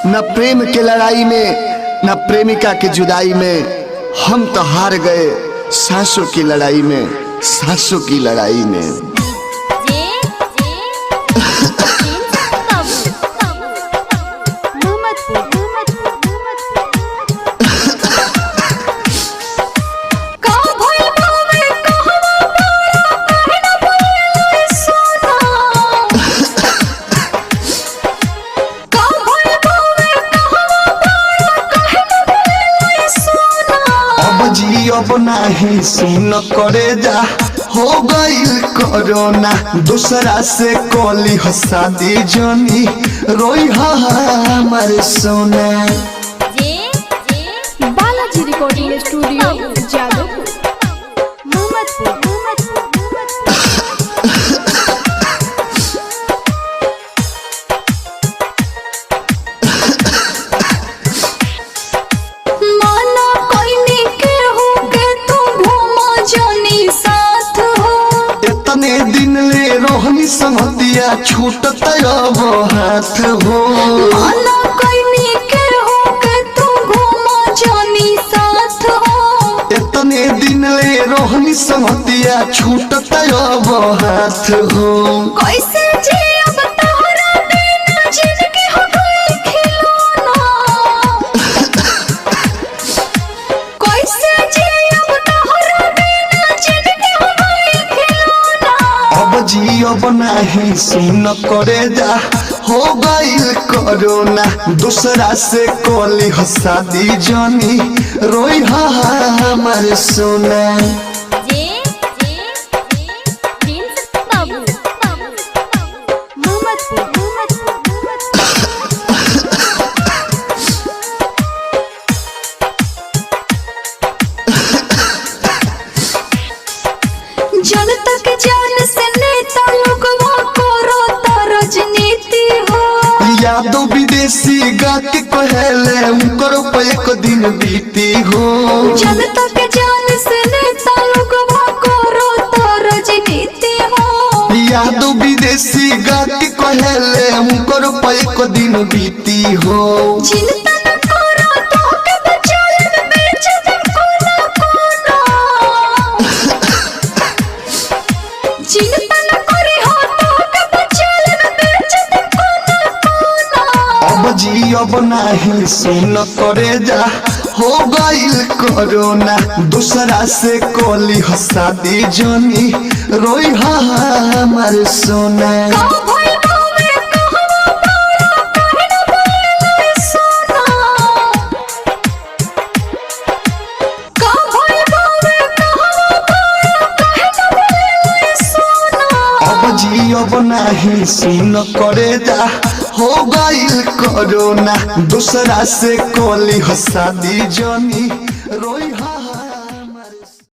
न प्रेम के लड़ाई में न प्रेमिका के जुदाई में हम तो हार गए सांसों की लड़ाई में, सांसों की लड़ाई में। अब नहीं सुन करे जा हो गईल कोरोना, दूसरा से कोली शादी जनी रोई हमारे सोना। बालाजी रिकॉर्डिंग स्टूडियो जादवपुर रोहनी संगतिया छूटत अब हाथ हो, इतने दिन ले रोहनी संगतिया छूटत अब हाथ हो। कैसे जियब तोहरा बिना जिंदगी हो गई खिलौना, कैसे जियब तोहरा बिना जिंदगी हो गई खिलौना। अब जियब नहीं सुन करे जा हो गईल कोरोना, दूसरा से कोली शादी जनी रोई हमारे सोना। जनता के जान से नेता लोगवा करो तो राजनीति हो, यादव विदेशी गा के कहले उनकर एक दिन बीती हो। जनता के जान से नेता लोगवा करो तो राजनीति हो, यादव विदेशी गा के कहले उनकर एक दिन बीती हो। चिंता न करो तो के बचालन बेच दे कोना कोना, चिंता न करे हो तो के बचालन बेच दे कोना कोना। अब जियब नहीं सुन करे जा हो गईल कोरोना, दूसरा से कोली शादी जनी रोई हमारे सोना। अब नहीं सुन करे जा हो गईल कोरोना, दूसरा से कोली शादी जनी रोई।